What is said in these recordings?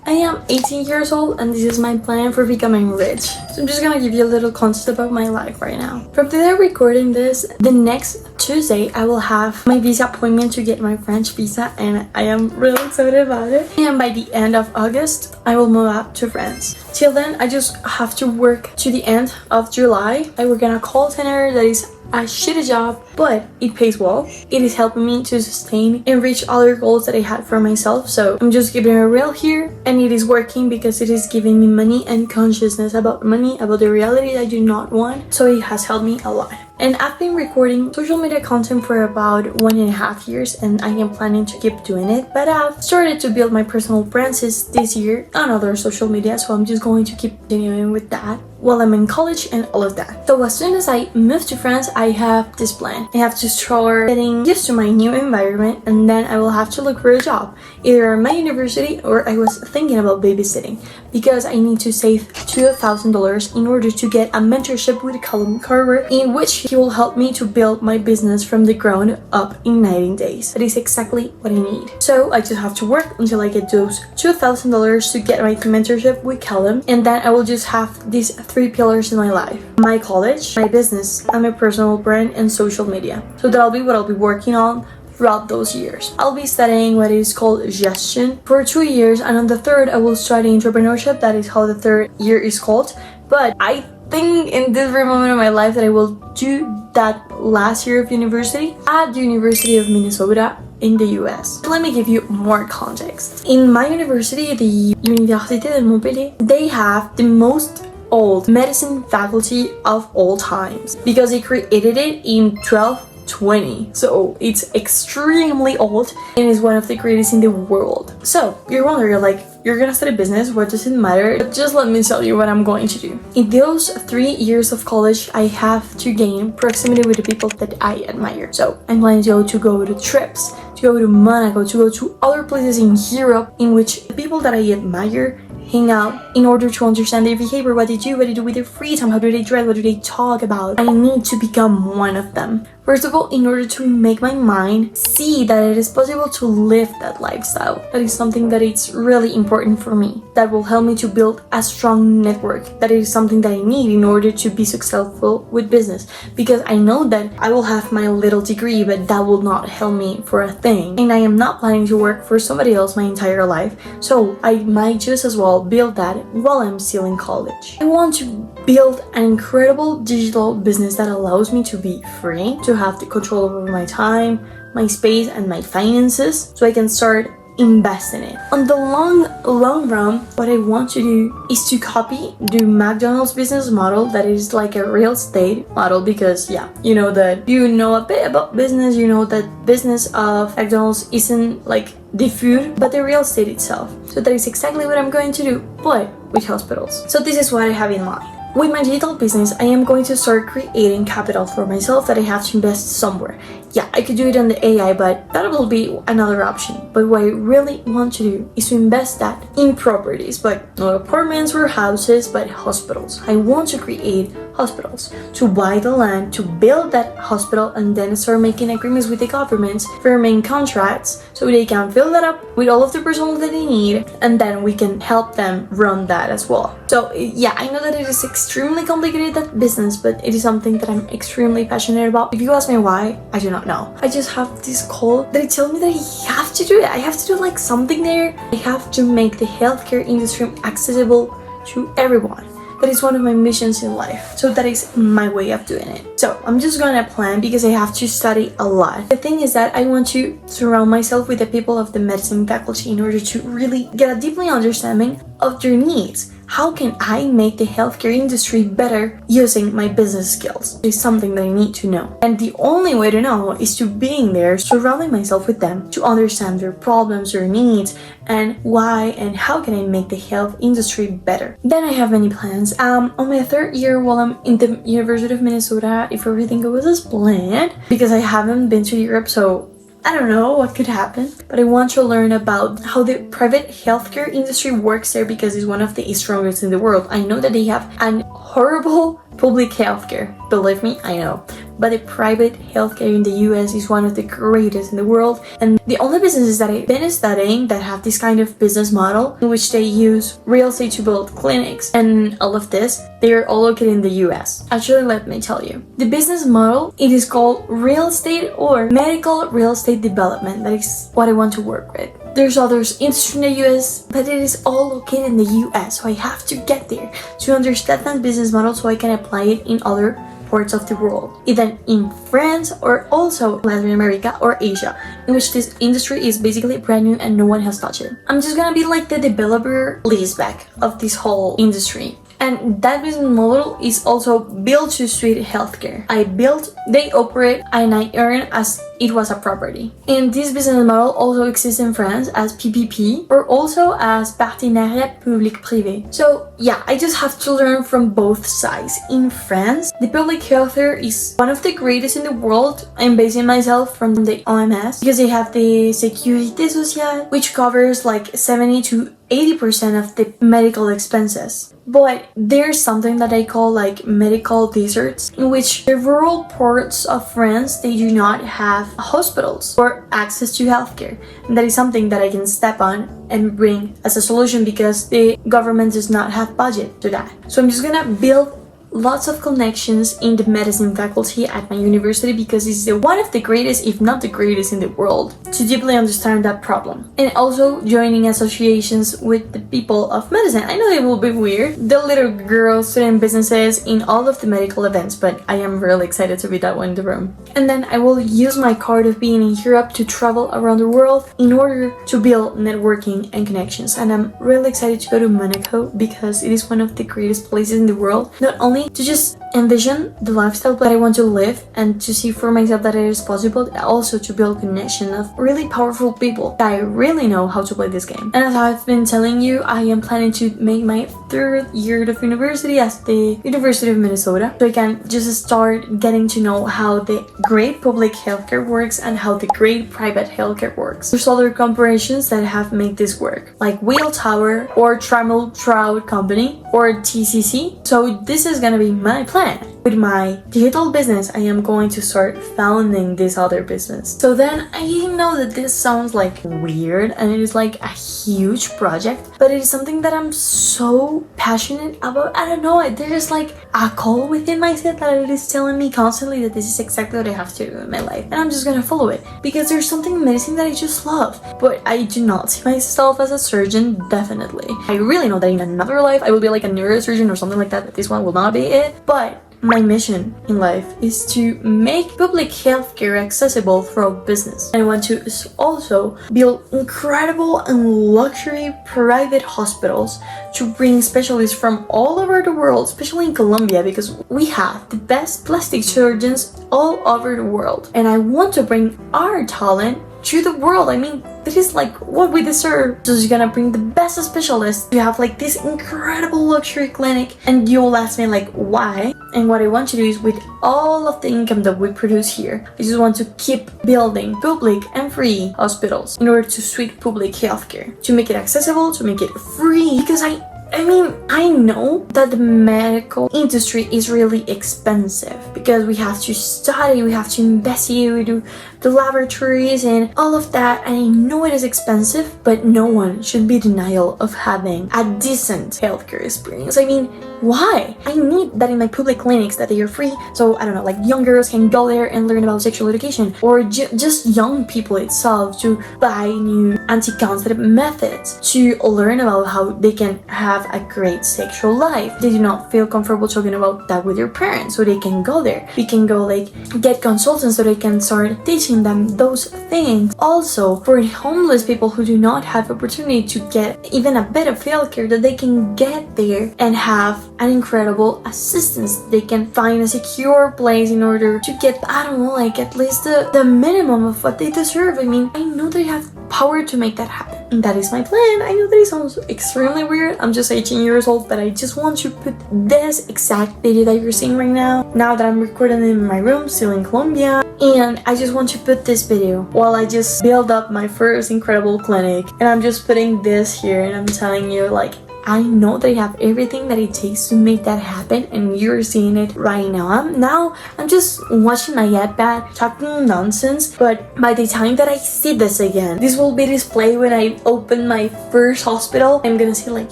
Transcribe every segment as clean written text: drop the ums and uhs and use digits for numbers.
I am 18 years old and this is my plan for becoming rich. So I'm just gonna give you a little context about my life right now. From today recording this, the next Tuesday I will have my visa appointment to get my French visa and I am really excited about it. And by the end of August, I will move out to France. Till then, I just have to work to the end of July. I work in a call center that is a shitty job, but it pays well. It is helping me to sustain and reach other goals that I had for myself. So I'm just keeping it real here, and it is working because it is giving me money and consciousness about money, about the reality I do not want. So it has helped me a lot. And I've been recording social media content for about 1.5 years and I am planning to keep doing it. But I've started to build my personal brands this year on other social media, so I'm just going to keep continuing with that while I'm in college and all of that. So as soon as I move to France, I have this plan. I have to start getting used to my new environment and then I will have to look for a job, either at my university or I was thinking about babysitting because I need to save $2,000 in order to get a mentorship with Callum Carver in which he will help me to build my business from the ground up in 90 days. That is exactly what I need. So I just have to work until I get those $2,000 to get my mentorship with Callum, and then I will just have these 3 pillars in my life: my college, my business, and my personal brand and social media. So that'll be what I'll be working on throughout those years. I'll be studying what is called gestion for 2 years, and on the third I will study entrepreneurship. That is how the third year is called. But I think in this very moment of my life that I will do that last year of university at the University of Minnesota in the US. Let me give you more context. In my university, the Université de Montpellier, they have the most old medicine faculty of all times because they created it in 1220. So it's extremely old and is one of the greatest in the world. So you're wondering, like, you're gonna study business, what does it matter? But just let me tell you what I'm going to do. In those 3 years of college, I have to gain proximity with the people that I admire. So I'm planning to go to trips, to go to Monaco, to go to other places in Europe in which the people that I admire hang out in order to understand their behavior, what they do with their free time, how do they dress, what do they talk about. I need to become one of them. First of all, in order to make my mind see that it is possible to live that lifestyle. That is something that is really important for me. That will help me to build a strong network. That is something that I need in order to be successful with business. Because I know that I will have my little degree, but that will not help me for a thing. And I am not planning to work for somebody else my entire life. So I might just as well build that while I'm still in college. I want to build an incredible digital business that allows me to be free, to have the control over my time, my space, and my finances, so I can start investing in it. On the long run, what I want to do is to copy the McDonald's business model. That is like a real estate model, because yeah, you know that you know a bit about business, you know that business of McDonald's isn't like the food, but the real estate itself. So that is exactly what I'm going to do, but with hospitals. So this is what I have in mind. With my digital business, I am going to start creating capital for myself that I have to invest somewhere. Yeah, I could do it on the AI, but that will be another option. But what I really want to do is to invest that in properties, but not apartments or houses, but hospitals. I want to create hospitals, to buy the land, to build that hospital, and then start making agreements with the governments, firming contracts, so they can fill that up with all of the personnel that they need, and then we can help them run that as well. So yeah, I know that it is extremely complicated, that business, but it is something that I'm extremely passionate about. If you ask me why, I do not know. I just have this call that it tells me that I have to do it. I have to do like something there. I have to make the healthcare industry accessible to everyone. That is one of my missions in life. So that is my way of doing it. So I'm just gonna plan because I have to study a lot. The thing is that I want to surround myself with the people of the medicine faculty in order to really get a deeply understanding of their needs. How can I make the healthcare industry better using my business skills? It's something that I need to know. And the only way to know is to being there, surrounding myself with them, to understand their problems, their needs, and why and how can I make the health industry better. Then I have many plans. On my 3rd year while I'm in the University of Minnesota, if everything goes as planned, because I haven't been to Europe, so I don't know what could happen, but I want to learn about how the private healthcare industry works there because it's one of the strongest in the world. I know that they have an horrible public healthcare, believe me, I know. but the private healthcare in the US is one of the greatest in the world. And the only businesses that I've been studying that have this kind of business model in which they use real estate to build clinics and all of this, they are all located in the US. Actually, let me tell you. The business model, it is called real estate or medical real estate development. That is what I want to work with. There's others industry in the US, but it is all located in the US, so I have to get there to understand that business model so I can apply it in other parts of the world, either in France or also Latin America or Asia, in which this industry is basically brand new and no one has touched it. I'm just gonna be like the developer leaseback of this whole industry. And that business model is also built to suit healthcare. I build, they operate, and I earn as it was a property. And this business model also exists in France as PPP or also as partenariat public-privé. So yeah, I just have to learn from both sides. In France, the public healthcare is one of the greatest in the world. I'm basing myself from the OMS because they have the Sécurité Sociale, which covers like 70 to 80% of the medical expenses. But there's something that I call like medical deserts, in which the rural parts of France, they do not have hospitals or access to healthcare. And that is something that I can step on and bring as a solution because the government does not have budget to that. So I'm just gonna build lots of connections in the medicine faculty at my university because it's one of the greatest, if not the greatest in the world, to deeply understand that problem. And also joining associations with the people of medicine. I know it will be weird, the little girls doing businesses in all of the medical events, but I am really excited to be that one in the room. And then I will use my card of being in Europe to travel around the world in order to build networking and connections. And I'm really excited to go to Monaco because it is one of the greatest places in the world, not only to just envision the lifestyle that I want to live and to see for myself that it is possible, also to build connection of really powerful people that I really know how to play this game. And as I've been telling you, I am planning to make my 3rd year of university at the University of Minnesota, so I can just start getting to know how the great public healthcare works and how the great private healthcare works. There's other corporations that have made this work, like Wheel Tower or Trammell Trout Company or TCC. So this is gonna be my plan. With my digital business, I am going to start founding this other business. So then I know that this sounds like weird and it is like a huge project, but it is something that I'm so passionate about. I don't know, there's like a call within myself that it is telling me constantly that this is exactly what I have to do in my life. And I'm just gonna follow it because there's something amazing that I just love. But I do not see myself as a surgeon, definitely. I really know that in another life I will be like a neurosurgeon or something like that, but this one will not be it. But my mission in life is to make public healthcare accessible through business. I want to also build incredible and luxury private hospitals to bring specialists from all over the world, especially in Colombia, because we have the best plastic surgeons all over the world. And I want to bring our talent to the world. I mean, this is like what we deserve. So you're gonna bring the best specialists. You have like this incredible luxury clinic, and you'll ask me like why? And what I want to do is with all of the income that we produce here, I just want to keep building public and free hospitals in order to suit public healthcare, to make it accessible, to make it free, because I mean, I know that the medical industry is really expensive because we have to study, we have to investigate, we do the laboratories and all of that. And I know it is expensive, but no one should be denial of having a decent healthcare experience. I mean, why? I need that in my public clinics, that they are free. So I don't know, like young girls can go there and learn about sexual education, or just young people itself to buy new anti-conceptive methods to learn about how they can have a great sexual life. They do not feel comfortable talking about that with their parents, so they can go there. We can go like get consultants so they can start teaching them those things. Also, for homeless people who do not have opportunity to get even a bit of healthcare, that they can get there and have an incredible assistance. They can find a secure place in order to get, I don't know, like at least the minimum of what they deserve. I mean, I know they have power to make that happen. And that is my plan. I know that it sounds extremely weird. I'm just 18 years old, but I just want to put this exact video that you're seeing right now that I'm recording in my room, still in Colombia. And I just want to put this video while I just build up my first incredible clinic. And I'm just putting this here and I'm telling you like, I know that I have everything that it takes to make that happen, and you're seeing it right now. I'm just watching my iPad talking nonsense, but by the time that I see this again, this will be displayed when I open my first hospital. I'm gonna say like,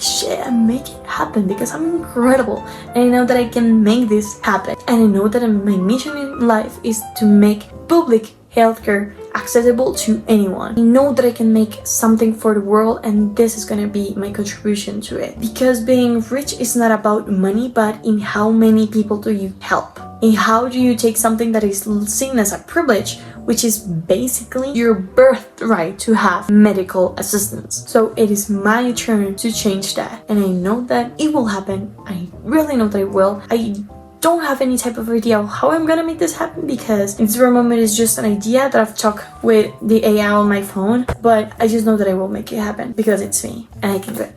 shit, I make it happen because I'm incredible, and I know that I can make this happen. And I know that my mission in life is to make public healthcare accessible to anyone. I know that I can make something for the world, and this is gonna be my contribution to it. Because being rich is not about money, but in how many people do you help? In how do you take something that is seen as a privilege, which is basically your birthright to have medical assistance. So it is my turn to change that, and I know that it will happen. I really know that it will. I don't have any type of idea of how I'm gonna make this happen, because in this very moment it's just an idea that I've talked with the AI on my phone, but I just know that I will make it happen because it's me and I can do it.